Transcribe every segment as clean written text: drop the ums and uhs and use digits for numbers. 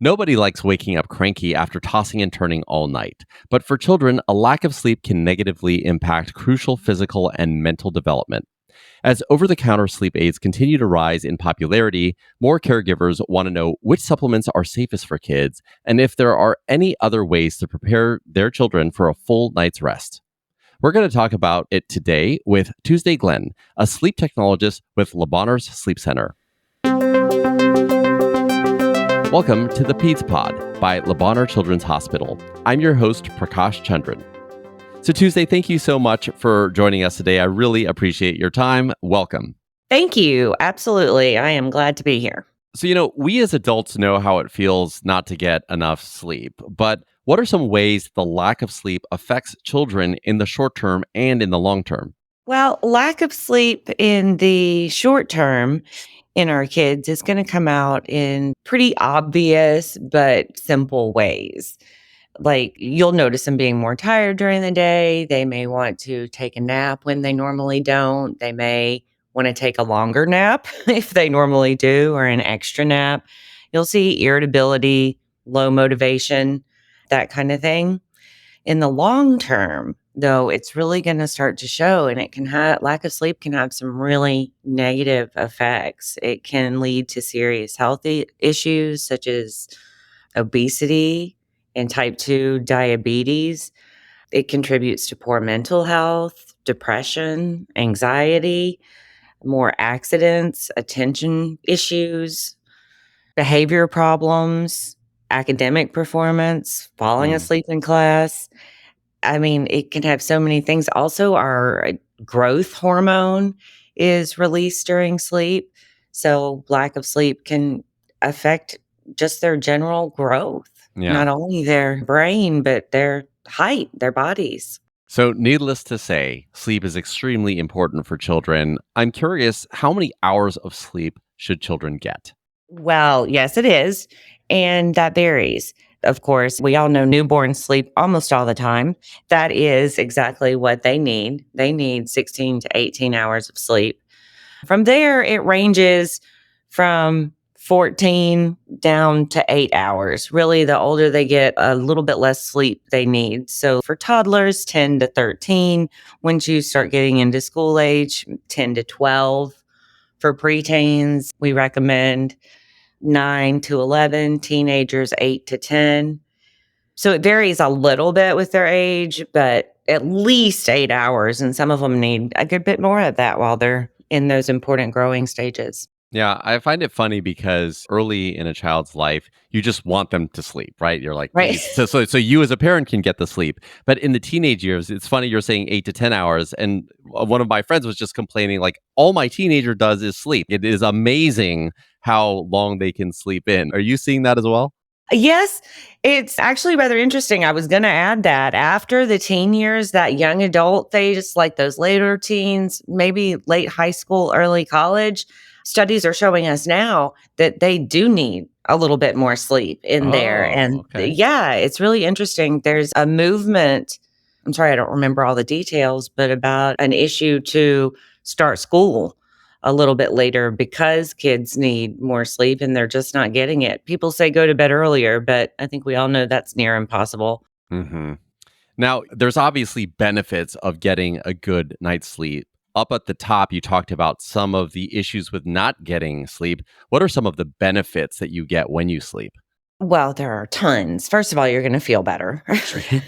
Nobody likes waking up cranky after tossing and turning all night. But for children, a lack of sleep can negatively impact crucial physical and mental development. As over the counter sleep aids continue to rise in popularity, more caregivers want to know which supplements are safest for kids and if there are any other ways to prepare their children for a full night's rest. We're going to talk about it today with Tuesday Glenn, a sleep technologist with Bonheur's Sleep Center. Welcome to the Peds Pod by Bonheur Children's Hospital. I'm your host, Prakash Chandran. So Tuesday, thank you so much for joining us today. I really appreciate your time. Welcome. Thank you. Absolutely. I am glad to be here. So, we as adults know how it feels not to get enough sleep, but what are some ways the lack of sleep affects children in the short term and in the long term? Well, lack of sleep in the short term in our kids is going to come out in pretty obvious but simple ways. Like you'll notice them being more tired during the day. They may want to take a nap when they normally don't. They may want to take a longer nap if they normally do, or an extra nap. You'll see irritability, low motivation, that kind of thing. In the long term, though, it's really going to start to show, and it can have lack of sleep can have some really negative effects. It can lead to serious health issues such as obesity and type 2 diabetes. It contributes to poor mental health, depression, anxiety, more accidents, attention issues, behavior problems, academic performance, falling asleep in class. I mean, it can have so many things. Also, our growth hormone is released during sleep. So lack of sleep can affect just their general growth, not only their brain, but their height, their bodies. So needless to say, sleep is extremely important for children. I'm curious, how many hours of sleep should children get? Well, yes, it is. And that varies. Of course, we all know newborns sleep almost all the time. That is exactly what they need. They need 16 to 18 hours of sleep. From there, it ranges from 14 down to 8 hours. Really, the older they get, a little bit less sleep they need. So for toddlers, 10 to 13. Once you start getting into school age, 10 to 12. For preteens, we recommend 9 to 11, teenagers 8 to 10. So it varies a little bit with their age, but at least 8 hours. And some of them need a good bit more of that while they're in those important growing stages. Yeah, I find it funny because early in a child's life, you just want them to sleep, right? You're like, Right. please. So you as a parent can get the sleep. But in the teenage years, it's funny you're saying 8 to 10 hours. And one of my friends was just complaining, like, all my teenager does is sleep. It is amazing how long they can sleep in. Are you seeing that as well? Yes, it's actually rather interesting. I was going to add that after the teen years, that young adult phase, like those later teens, maybe late high school, early college, studies are showing us now that they do need a little bit more sleep in there. And Okay. yeah, it's really interesting. There's a movement. I'm sorry, I don't remember all the details, but about an issue to start school a little bit later because kids need more sleep and they're just not getting it. People say go to bed earlier, but I think we all know that's near impossible. Mm-hmm. Now, there's obviously benefits of getting a good night's sleep. Up at the top, you talked about some of the issues with not getting sleep. What are some of the benefits that you get when you sleep? Well, there are tons. First of all, you're going to feel better.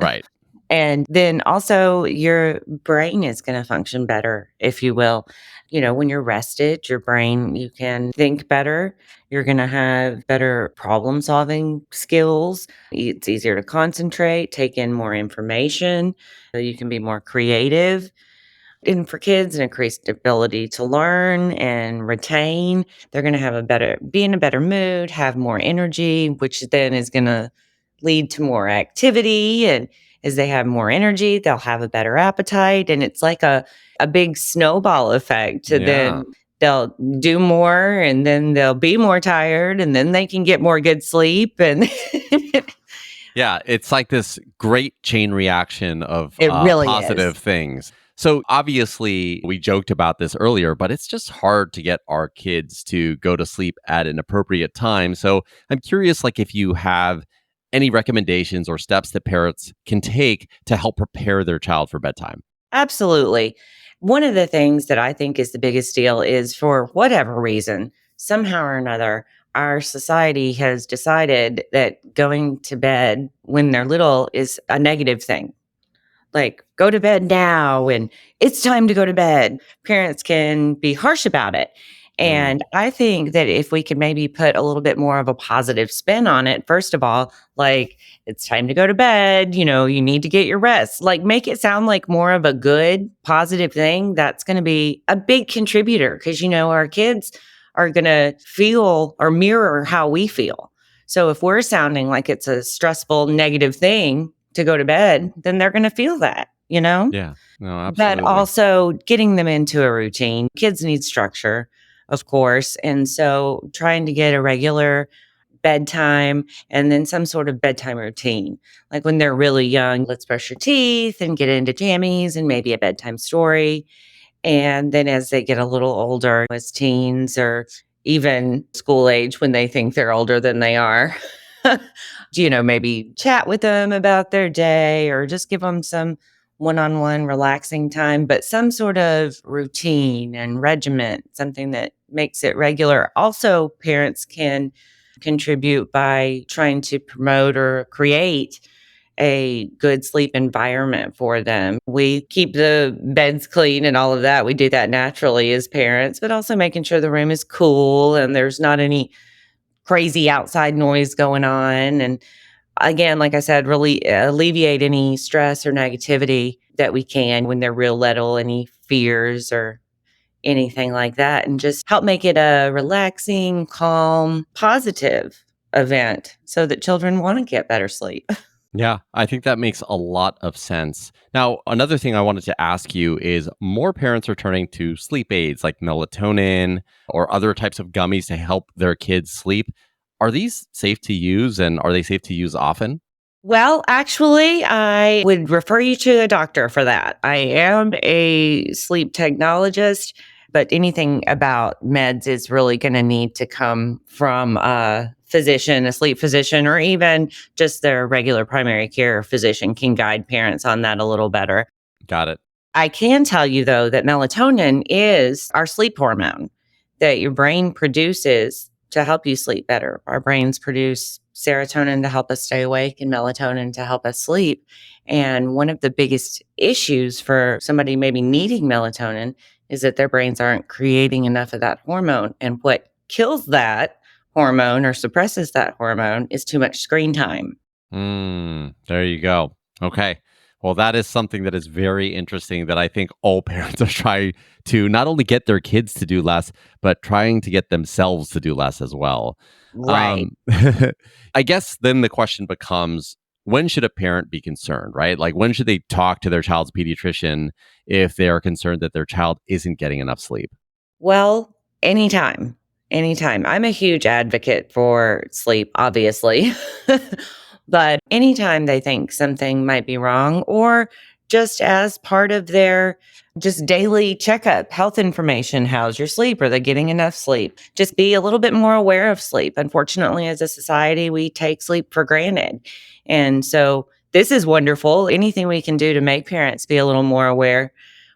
Right. And then also your brain is going to function better, if you will. When you're rested, your brain, you can think better. You're going to have better problem solving skills. It's easier to concentrate, take in more information. You can be more creative. And for kids, an increased ability to learn and retain. They're going to be in a better mood, have more energy, which then is going to lead to more activity. And as they have more energy, they'll have a better appetite. And it's like a big snowball effect. Then they'll do more and then they'll be more tired and then they can get more good sleep. And Yeah, it's like this great chain reaction of it really positive is. things. So obviously, we joked about this earlier, but it's just hard to get our kids to go to sleep at an appropriate time. So I'm curious, like, if you have any recommendations or steps that parents can take to help prepare their child for bedtime. Absolutely. One of the things that I think is the biggest deal is for whatever reason, somehow or another, our society has decided that going to bed when they're little is a negative thing. Like, go to bed now and it's time to go to bed. Parents can be harsh about it. Mm, And I think that if we could maybe put a little bit more of a positive spin on it, first of all, like, it's time to go to bed, you need to get your rest. Like, make it sound like more of a good, positive thing. That's going to be a big contributor because, our kids are going to feel or mirror how we feel. So if we're sounding like it's a stressful, negative thing, to go to bed, then they're going to feel that. yeah, no, But absolutely. also getting them into a routine. Kids need structure, of course. And so trying to get a regular bedtime and then some sort of bedtime routine. Like when they're really young, let's brush your teeth and get into jammies and maybe a bedtime story. And then as they get a little older, as teens or even school age when they think they're older than they are, maybe chat with them about their day or just give them some one on one relaxing time, but some sort of routine and regiment, something that makes it regular. Also, parents can contribute by trying to promote or create a good sleep environment for them. We keep the beds clean and all of that. We do that naturally as parents, but also making sure the room is cool and there's not any crazy outside noise going on. And again, like I said, really alleviate any stress or negativity that we can when they're real little, any fears or anything like that, and just help make it a relaxing, calm, positive event so that children want to get better sleep. Yeah, I think that makes a lot of sense. Now, another thing I wanted to ask you is more parents are turning to sleep aids like melatonin or other types of gummies to help their kids sleep. Are these safe to use and are they safe to use often? Well, actually, I would refer you to a doctor for that. I am a sleep technologist, but anything about meds is really going to need to come from a physician, a sleep physician, or even just their regular primary care physician can guide parents on that a little better. Got it. I can tell you though that melatonin is our sleep hormone that your brain produces to help you sleep better. Our brains produce serotonin to help us stay awake and melatonin to help us sleep. And one of the biggest issues for somebody maybe needing melatonin is that their brains aren't creating enough of that hormone. And what kills that hormone or suppresses that hormone is too much screen time. There you go. Okay. Well, that is something that is very interesting that I think all parents are trying to not only get their kids to do less, but trying to get themselves to do less as well. Right. I guess then the question becomes when should a parent be concerned, right? Like when should they talk to their child's pediatrician if they are concerned that their child isn't getting enough sleep? Well, anytime, anytime. I'm a huge advocate for sleep, obviously. But anytime they think something might be wrong, or just as part of their just daily checkup, health information, how's your sleep? Are they getting enough sleep? Just be a little bit more aware of sleep. Unfortunately, as a society, we take sleep for granted. And so this is wonderful. Anything we can do to make parents be a little more aware,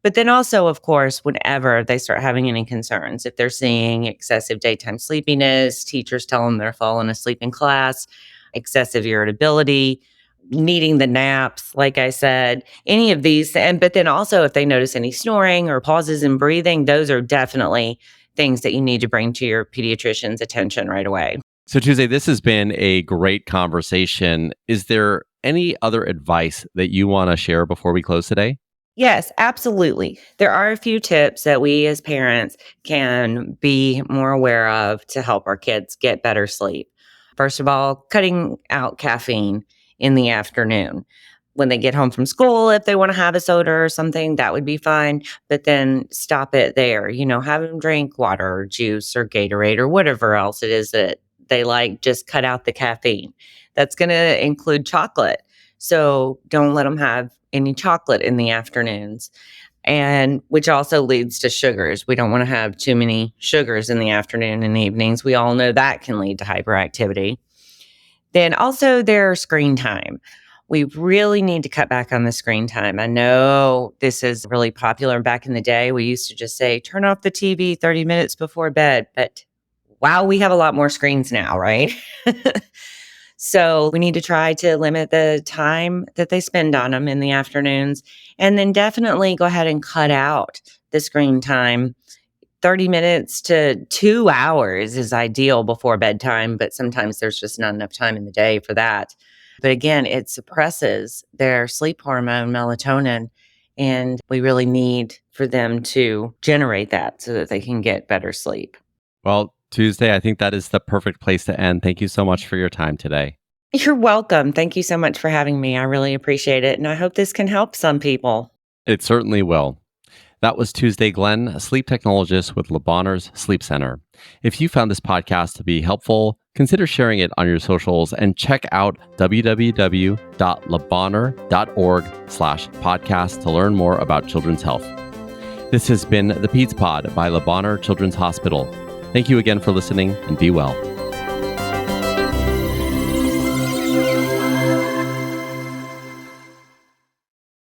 but then also, of course, whenever they start having any concerns, if they're seeing excessive daytime sleepiness, teachers tell them they're falling asleep in class, excessive irritability, needing the naps, like I said, any of these. And but then also if they notice any snoring or pauses in breathing, those are definitely things that you need to bring to your pediatrician's attention right away. So, Tuesday, this has been a great conversation. Is there any other advice that you want to share before we close today? Yes, absolutely. There are a few tips that we as parents can be more aware of to help our kids get better sleep. First of all, cutting out caffeine in the afternoon. When they get home from school, if they want to have a soda or something, that would be fine. But then stop it there. Have them drink water or juice or Gatorade or whatever else it is that they like. Just cut out the caffeine. That's going to include chocolate. So don't let them have any chocolate in the afternoons. and which also leads to sugars. We don't want to have too many sugars in the afternoon and evenings. We all know that can lead to hyperactivity. Then also their screen time. We really need to cut back on the screen time. I know this is really popular. Back in the day, we used to just say, turn off the TV 30 minutes before bed. But wow, we have a lot more screens now, right? So we need to try to limit the time that they spend on them in the afternoons. And then definitely go ahead and cut out the screen time. 30 minutes to 2 hours is ideal before bedtime, but sometimes there's just not enough time in the day for that. But again, it suppresses their sleep hormone, melatonin, and we really need for them to generate that so that they can get better sleep. Well, Tuesday, I think that is the perfect place to end. Thank you so much for your time today. You're welcome. Thank you so much for having me. I really appreciate it. And I hope this can help some people. It certainly will. That was Tuesday Glenn, a sleep technologist with Bonheur's Sleep Center. If you found this podcast to be helpful, consider sharing it on your socials and check out www.lebonheur.org/podcast to learn more about children's health. This has been the Peds Pod by Bonheur Children's Hospital. Thank you again for listening and be well.